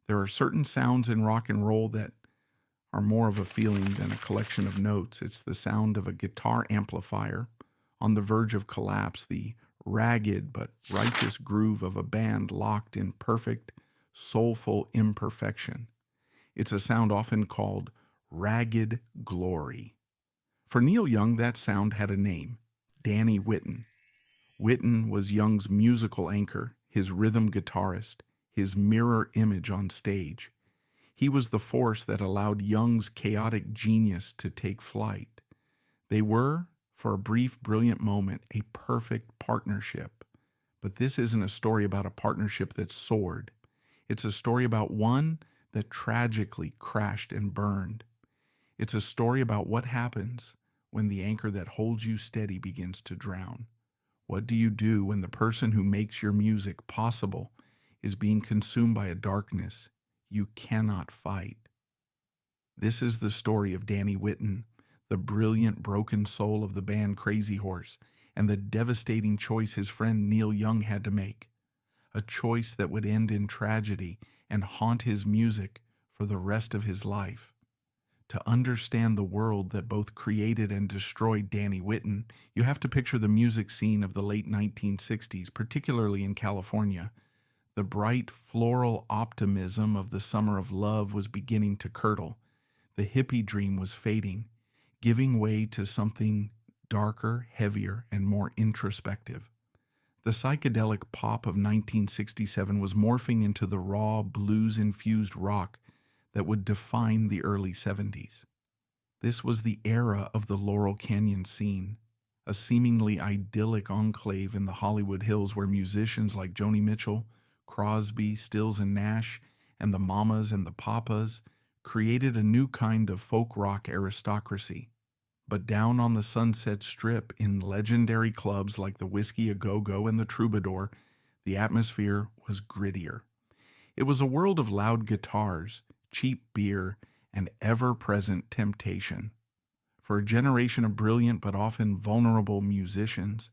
There are certain sounds in rock and roll that are more of a feeling than a collection of notes. It's the sound of a guitar amplifier on the verge of collapse, the ragged but righteous groove of a band locked in perfect, soulful imperfection. It's a sound often called ragged glory. For Neil Young, that sound had a name: Danny Whitten. Whitten was Young's musical anchor, his rhythm guitarist, his mirror image on stage. He was the force that allowed Young's chaotic genius to take flight. They were, for a brief, brilliant moment, a perfect partnership. But this isn't a story about a partnership that soared. It's a story about one that tragically crashed and burned. It's a story about what happens when the anchor that holds you steady begins to drown. What do you do when the person who makes your music possible is being consumed by a darkness you cannot fight? This is the story of Danny Whitten, the brilliant broken soul of the band Crazy Horse, and the devastating choice his friend Neil Young had to make. A choice that would end in tragedy and haunt his music for the rest of his life. To understand the world that both created and destroyed Danny Whitten, you have to picture the music scene of the late 1960s, particularly in California. The bright floral optimism of the summer of love was beginning to curdle. The hippie dream was fading, giving way to something darker, heavier, and more introspective. The psychedelic pop of 1967 was morphing into the raw, blues-infused rock that would define the early 70s. This was the era of the Laurel Canyon scene, a seemingly idyllic enclave in the Hollywood Hills where musicians like Joni Mitchell, Crosby, Stills and Nash, and the Mamas and the Papas created a new kind of folk rock aristocracy. But down on the Sunset Strip, in legendary clubs like the Whiskey A Go-Go and the Troubadour, the atmosphere was grittier. It was a world of loud guitars, cheap beer, and ever-present temptation. For a generation of brilliant but often vulnerable musicians,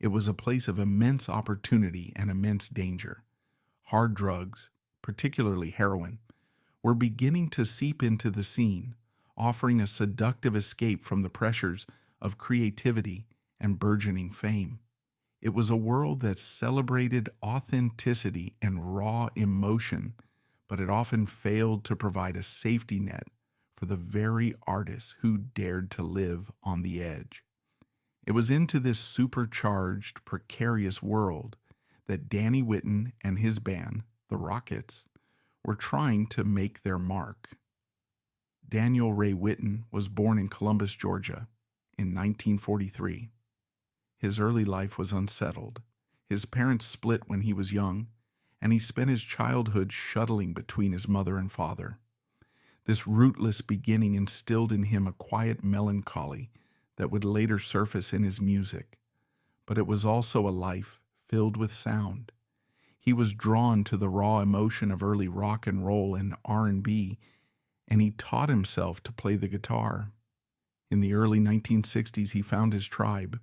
it was a place of immense opportunity and immense danger. Hard drugs, particularly heroin, were beginning to seep into the scene, offering a seductive escape from the pressures of creativity and burgeoning fame. It was a world that celebrated authenticity and raw emotion, but it often failed to provide a safety net for the very artists who dared to live on the edge. It was into this supercharged, precarious world that Danny Whitten and his band, the Rockets, were trying to make their mark. Daniel Ray Whitten was born in Columbus, Georgia, in 1943. His early life was unsettled. His parents split when he was young, and he spent his childhood shuttling between his mother and father. This rootless beginning instilled in him a quiet melancholy that would later surface in his music, but it was also a life filled with sound. He was drawn to the raw emotion of early rock and roll and R&B, and he taught himself to play the guitar. In the early 1960s, he found his tribe.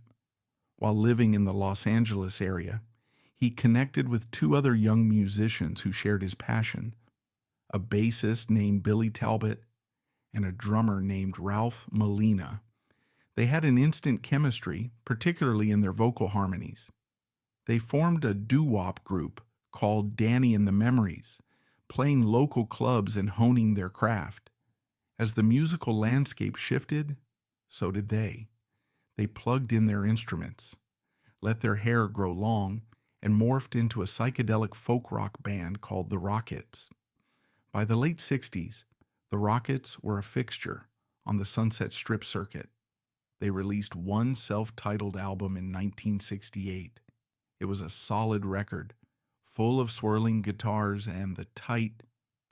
While living in the Los Angeles area, he connected with two other young musicians who shared his passion, a bassist named Billy Talbot and a drummer named Ralph Molina. They had an instant chemistry, particularly in their vocal harmonies. They formed a doo-wop group called Danny and the Memories, playing local clubs and honing their craft. As the musical landscape shifted, so did they. They plugged in their instruments, let their hair grow long, and morphed into a psychedelic folk rock band called the Rockets. By the late 60s, the Rockets were a fixture on the Sunset Strip circuit. They released one self-titled album in 1968. It was a solid record, full of swirling guitars and the tight,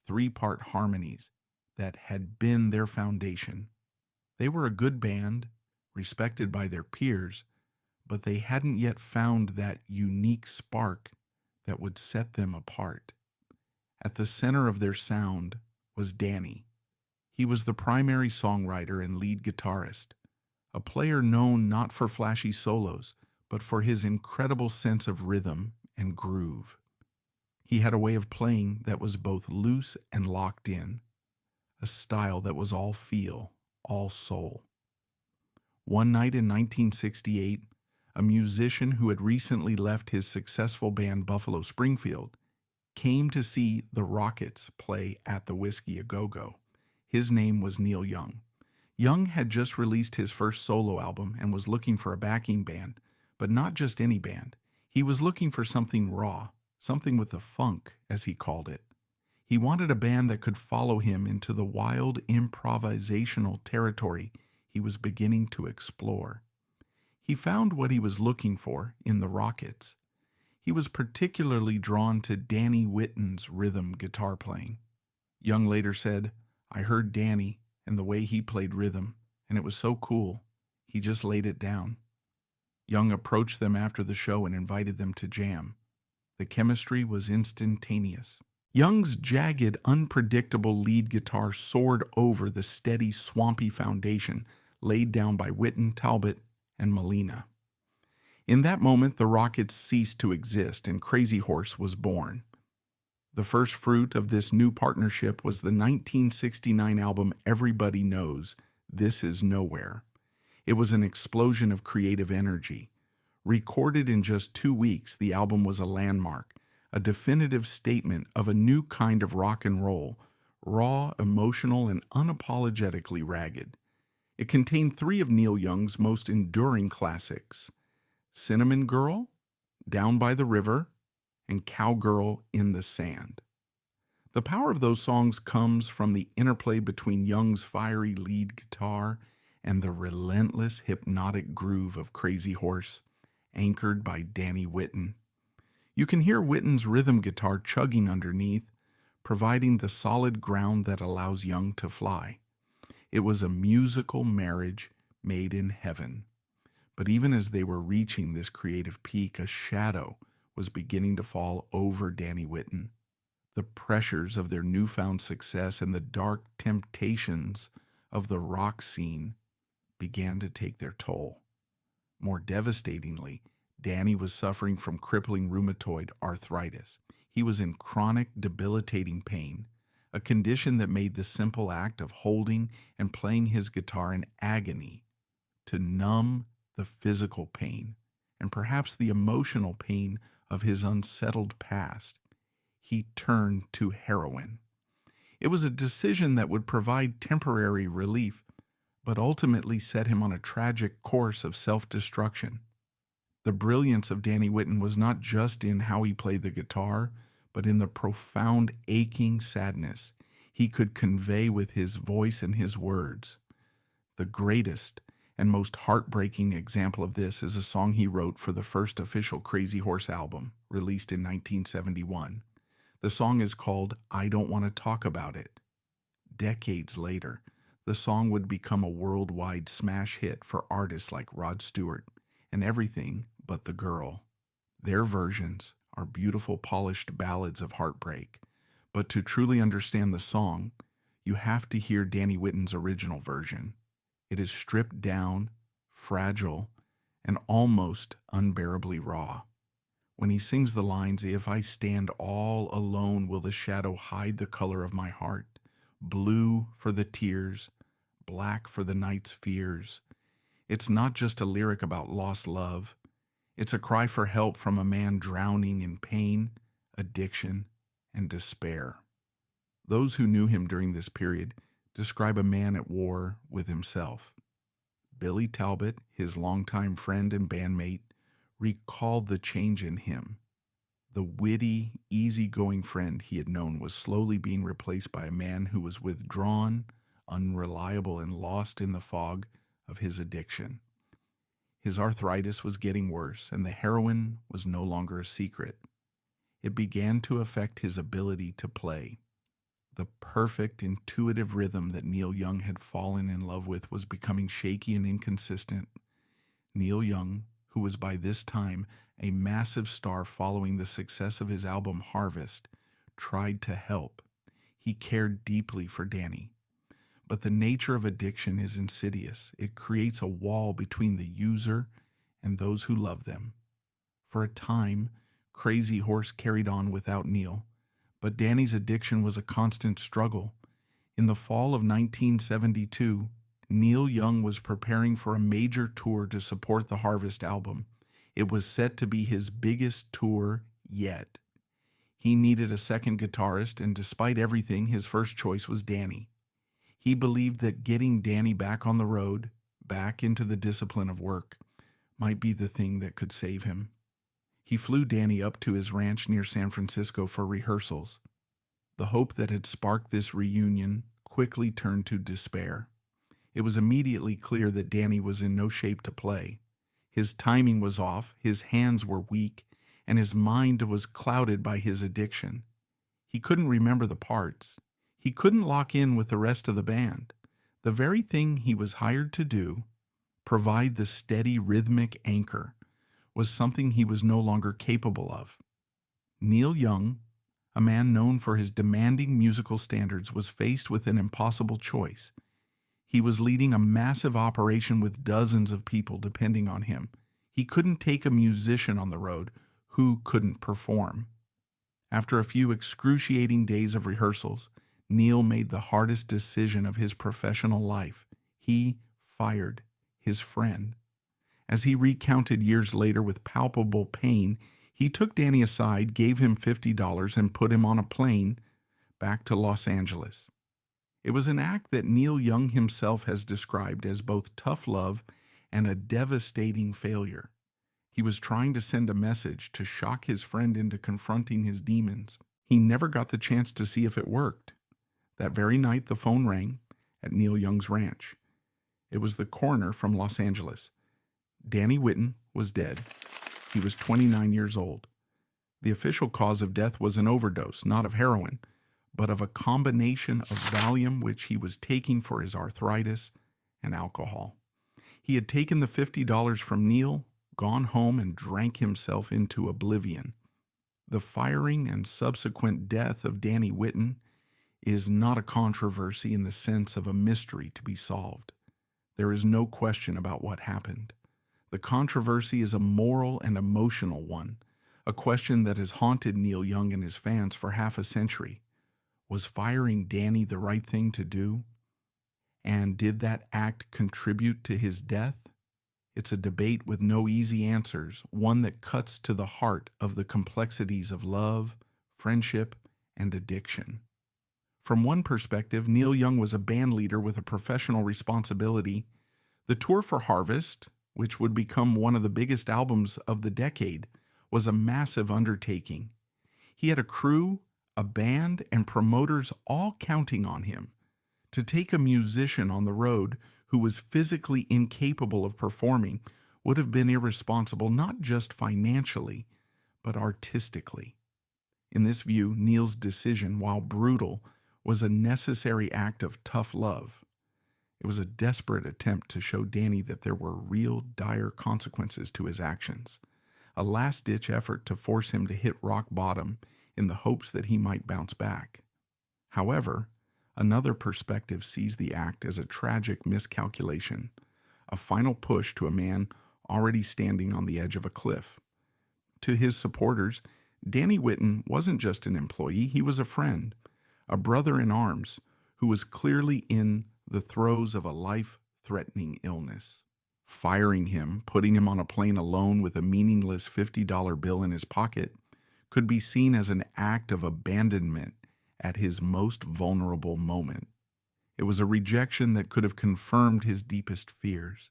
three-part harmonies that had been their foundation. They were a good band, respected by their peers, but they hadn't yet found that unique spark that would set them apart. At the center of their sound was Danny. He was the primary songwriter and lead guitarist, a player known not for flashy solos, but for his incredible sense of rhythm and groove. He had a way of playing that was both loose and locked in, a style that was all feel, all soul. One night in 1968, a musician who had recently left his successful band Buffalo Springfield came to see the Rockets play at the Whiskey A Go-Go. His name was Neil Young. Young had just released his first solo album and was looking for a backing band, but not just any band. He was looking for something raw, something with the funk, as he called it. He wanted a band that could follow him into the wild improvisational territory he was beginning to explore. He found what he was looking for in the Rockets. He was particularly drawn to Danny Whitten's rhythm guitar playing. Young later said, "I heard Danny and the way he played rhythm, and it was so cool. He just laid it down." Young approached them after the show and invited them to jam. The chemistry was instantaneous. Young's jagged, unpredictable lead guitar soared over the steady, swampy foundation laid down by Whitten, Talbot, and Molina. In that moment, the Rockets ceased to exist and Crazy Horse was born. The first fruit of this new partnership was the 1969 album Everybody Knows, This Is Nowhere. It was an explosion of creative energy. Recorded in just 2 weeks, the album was a landmark, a definitive statement of a new kind of rock and roll, raw, emotional, and unapologetically ragged. It contained 3 of Neil Young's most enduring classics: Cinnamon Girl, Down by the River, and Cowgirl in the Sand. The power of those songs comes from the interplay between Young's fiery lead guitar and the relentless hypnotic groove of Crazy Horse, anchored by Danny Whitten. You can hear Whitten's rhythm guitar chugging underneath, providing the solid ground that allows Young to fly. It was a musical marriage made in heaven. But even as they were reaching this creative peak, a shadow was beginning to fall over Danny Whitten. The pressures of their newfound success and the dark temptations of the rock scene began to take their toll. More devastatingly, Danny was suffering from crippling rheumatoid arthritis. He was in chronic, debilitating pain, a condition that made the simple act of holding and playing his guitar an agony to numb the physical pain and perhaps the emotional pain of his unsettled past. He turned to heroin. It was a decision that would provide temporary relief, but ultimately set him on a tragic course of self-destruction. The brilliance of Danny Whitten was not just in how he played the guitar, but in the profound aching sadness he could convey with his voice and his words. The greatest and most heartbreaking example of this is a song he wrote for the first official Crazy Horse album, released in 1971. The song is called "I Don't Want to Talk About It." Decades later, the song would become a worldwide smash hit for artists like Rod Stewart and Everything But the Girl. Their versions are beautiful, polished ballads of heartbreak, but to truly understand the song, you have to hear Danny Whitten's original version. It is stripped down, fragile, and almost unbearably raw. When he sings the lines, "If I stand all alone, will the shadow hide the color of my heart? Blue for the tears, black for the night's fears." It's not just a lyric about lost love. It's a cry for help from a man drowning in pain, addiction, and despair. Those who knew him during this period describe a man at war with himself. Billy Talbot, his longtime friend and bandmate, recalled the change in him. The witty, easygoing friend he had known was slowly being replaced by a man who was withdrawn, unreliable, and lost in the fog of his addiction. His arthritis was getting worse, and the heroin was no longer a secret. It began to affect his ability to play. The perfect, intuitive rhythm that Neil Young had fallen in love with was becoming shaky and inconsistent. Neil Young, who was by this time a massive star following the success of his album Harvest, tried to help. He cared deeply for Danny. But the nature of addiction is insidious. It creates a wall between the user and those who love them. For a time, Crazy Horse carried on without Neil, but Danny's addiction was a constant struggle. In the fall of 1972, Neil Young was preparing for a major tour to support the Harvest album. It was set to be his biggest tour yet. He needed a second guitarist, and despite everything, his first choice was Danny. He believed that getting Danny back on the road, back into the discipline of work, might be the thing that could save him. He flew Danny up to his ranch near San Francisco for rehearsals. The hope that had sparked this reunion quickly turned to despair. It was immediately clear that Danny was in no shape to play. His timing was off, his hands were weak, and his mind was clouded by his addiction. He couldn't remember the parts. He couldn't lock in with the rest of the band. The very thing he was hired to do, provide the steady rhythmic anchor, was something he was no longer capable of. Neil Young, a man known for his demanding musical standards, was faced with an impossible choice. He was leading a massive operation with dozens of people depending on him. He couldn't take a musician on the road who couldn't perform. After a few excruciating days of rehearsals, Neil made the hardest decision of his professional life. He fired his friend. As he recounted years later with palpable pain, he took Danny aside, gave him $50, and put him on a plane back to Los Angeles. It was an act that Neil Young himself has described as both tough love and a devastating failure. He was trying to send a message to shock his friend into confronting his demons. He never got the chance to see if it worked. That very night, the phone rang at Neil Young's ranch. It was the coroner from Los Angeles. Danny Whitten was dead. He was 29 years old. The official cause of death was an overdose, not of heroin, but of a combination of Valium, which he was taking for his arthritis, and alcohol. He had taken the $50 from Neil, gone home, and drank himself into oblivion. The firing and subsequent death of Danny Whitten is not a controversy in the sense of a mystery to be solved. There is no question about what happened. The controversy is a moral and emotional one, a question that has haunted Neil Young and his fans for half a century. Was firing Danny the right thing to do? And did that act contribute to his death? It's a debate with no easy answers, one that cuts to the heart of the complexities of love, friendship, and addiction. From one perspective, Neil Young was a band leader with a professional responsibility. The tour for Harvest, which would become one of the biggest albums of the decade, was a massive undertaking. He had a crew, a band, and promoters all counting on him. To take a musician on the road who was physically incapable of performing would have been irresponsible, not just financially, but artistically. In this view, Neil's decision, while brutal, was a necessary act of tough love. It was a desperate attempt to show Danny that there were real dire consequences to his actions, a last-ditch effort to force him to hit rock bottom in the hopes that he might bounce back. However, another perspective sees the act as a tragic miscalculation, a final push to a man already standing on the edge of a cliff. To his supporters, Danny Whitten wasn't just an employee, he was a friend, a brother in arms who was clearly in the throes of a life-threatening illness. Firing him, putting him on a plane alone with a meaningless $50 bill in his pocket, could be seen as an act of abandonment at his most vulnerable moment. It was a rejection that could have confirmed his deepest fears,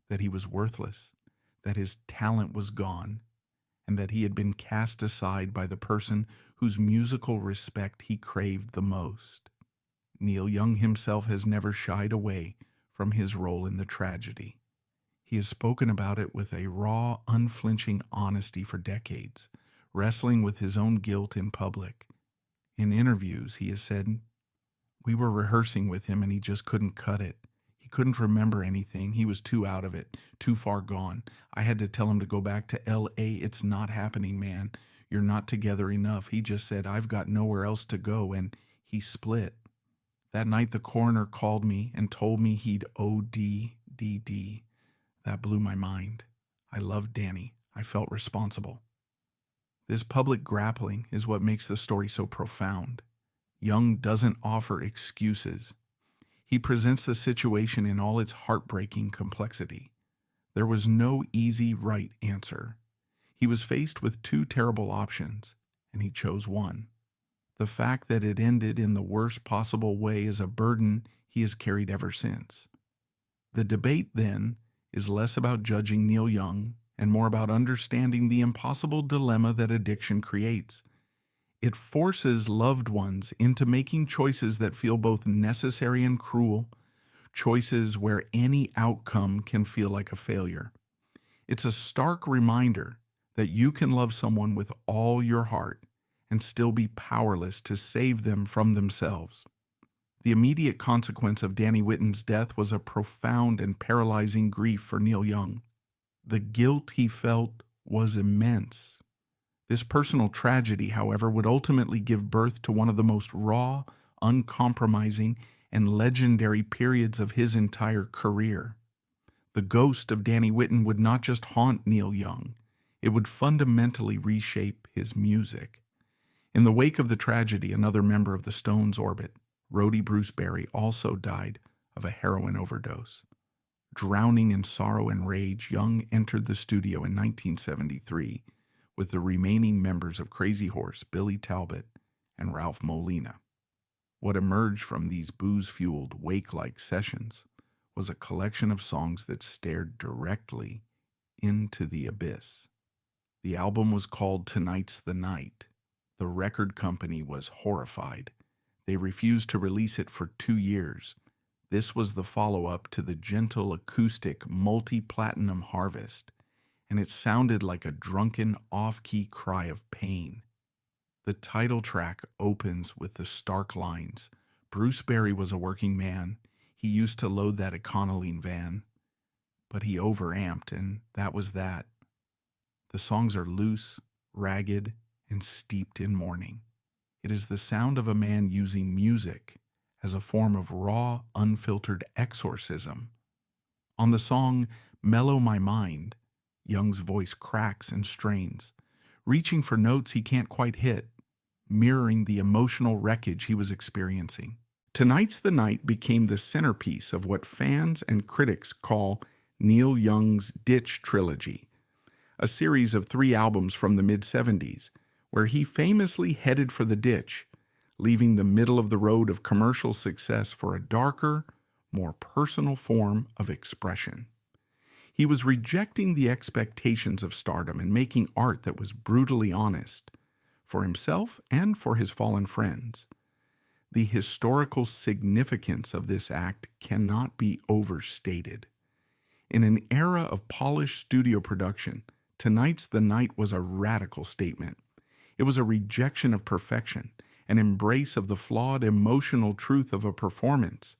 that he was worthless, that his talent was gone, and that he had been cast aside by the person whose musical respect he craved the most. Neil Young himself has never shied away from his role in the tragedy. He has spoken about it with a raw, unflinching honesty for decades, wrestling with his own guilt in public. In interviews, he has said, "We were rehearsing with him and he just couldn't cut it. He couldn't remember anything. He was too out of it, too far gone. I had to tell him to go back to L.A. It's not happening, man. You're not together enough." He just said, "I've got nowhere else to go," and he split. That night, the coroner called me and told me he'd ODDD. That blew my mind. I loved Danny. I felt responsible. This public grappling is what makes the story so profound. Young doesn't offer excuses. He presents the situation in all its heartbreaking complexity. There was no easy right answer. He was faced with two terrible options, and he chose one. The fact that it ended in the worst possible way is a burden he has carried ever since. The debate, then, is less about judging Neil Young and more about understanding the impossible dilemma that addiction creates. It forces loved ones into making choices that feel both necessary and cruel, choices where any outcome can feel like a failure. It's a stark reminder that you can love someone with all your heart and still be powerless to save them from themselves. The immediate consequence of Danny Whitten's death was a profound and paralyzing grief for Neil Young. The guilt he felt was immense. This personal tragedy, however, would ultimately give birth to one of the most raw, uncompromising, and legendary periods of his entire career. The ghost of Danny Whitten would not just haunt Neil Young, it would fundamentally reshape his music. In the wake of the tragedy, another member of the Stones' orbit, roadie Bruce Berry, also died of a heroin overdose. Drowning in sorrow and rage, Young entered the studio in 1973 with the remaining members of Crazy Horse, Billy Talbot, and Ralph Molina. What emerged from these booze-fueled, wake-like sessions was a collection of songs that stared directly into the abyss. The album was called Tonight's the Night. The record company was horrified. They refused to release it for 2 years. This was the follow-up to the gentle acoustic multi-platinum Harvest, and it sounded like a drunken off-key cry of pain. The title track opens with the stark lines, "Bruce Berry was a working man. He used to load that Econoline van, but he overamped, and that was that." The songs are loose, ragged, and steeped in mourning. It is the sound of a man using music as a form of raw, unfiltered exorcism. On the song "Mellow My Mind," Young's voice cracks and strains, reaching for notes he can't quite hit, mirroring the emotional wreckage he was experiencing. Tonight's the Night became the centerpiece of what fans and critics call Neil Young's Ditch Trilogy, a series of 3 albums from the mid-70s, where he famously headed for the ditch, leaving the middle of the road of commercial success for a darker, more personal form of expression. He was rejecting the expectations of stardom and making art that was brutally honest, for himself and for his fallen friends. The historical significance of this act cannot be overstated. In an era of polished studio production, Tonight's the Night was a radical statement. It was a rejection of perfection, an embrace of the flawed emotional truth of a performance.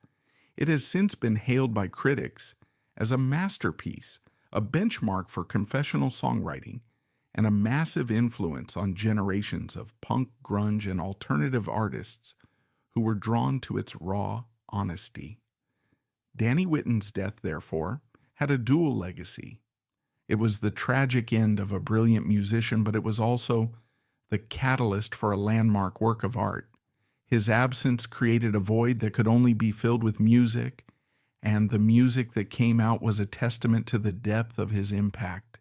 It has since been hailed by critics as a masterpiece, a benchmark for confessional songwriting, and a massive influence on generations of punk, grunge, and alternative artists who were drawn to its raw honesty. Danny Whitten's death, therefore, had a dual legacy. It was the tragic end of a brilliant musician, but it was also the catalyst for a landmark work of art. His absence created a void that could only be filled with music, and the music that came out was a testament to the depth of his impact.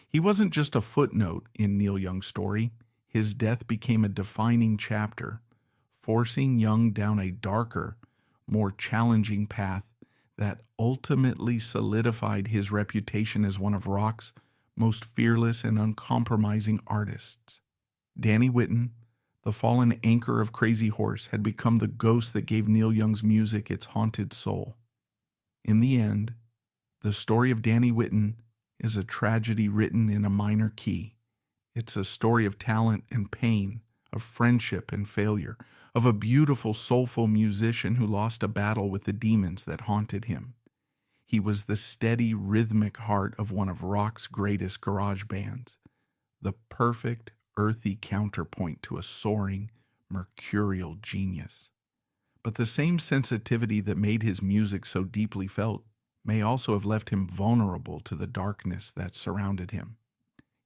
He wasn't just a footnote in Neil Young's story. His death became a defining chapter, forcing Young down a darker, more challenging path that ultimately solidified his reputation as one of rock's most fearless and uncompromising artists. Danny Whitten, the fallen anchor of Crazy Horse, had become the ghost that gave Neil Young's music its haunted soul. In the end, the story of Danny Whitten is a tragedy written in a minor key. It's a story of talent and pain, of friendship and failure, of a beautiful, soulful musician who lost a battle with the demons that haunted him. He was the steady, rhythmic heart of one of rock's greatest garage bands, the perfect, earthy counterpoint to a soaring, mercurial genius. But the same sensitivity that made his music so deeply felt may also have left him vulnerable to the darkness that surrounded him.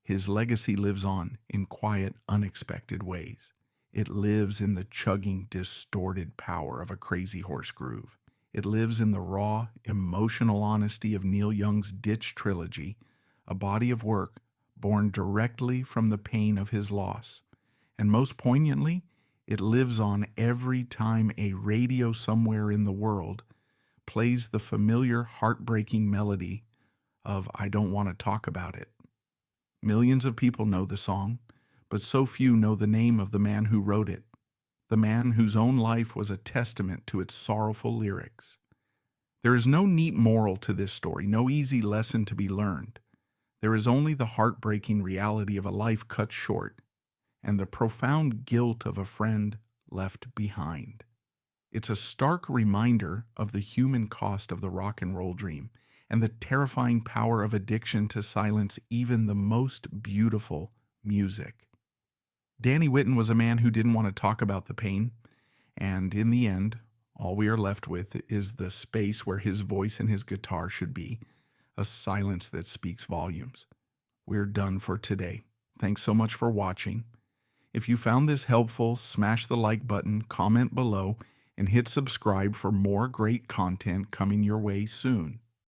His legacy lives on in quiet, unexpected ways. It lives in the chugging, distorted power of a crazy horse groove. It lives in the raw, emotional honesty of Neil Young's Ditch trilogy, a body of work born directly from the pain of his loss. And most poignantly, it lives on every time a radio somewhere in the world plays the familiar, heartbreaking melody of I Don't Want to Talk About It. Millions of people know the song, but so few know the name of the man who wrote it, the man whose own life was a testament to its sorrowful lyrics. There is no neat moral to this story, no easy lesson to be learned. There is only the heartbreaking reality of a life cut short and the profound guilt of a friend left behind. It's a stark reminder of the human cost of the rock and roll dream and the terrifying power of addiction to silence even the most beautiful music. Danny Whitten was a man who didn't want to talk about the pain, and in the end, all we are left with is the space where his voice and his guitar should be, a silence that speaks volumes. We're done for today. Thanks so much for watching. If you found this helpful, smash the like button, comment below, and hit subscribe for more great content coming your way soon.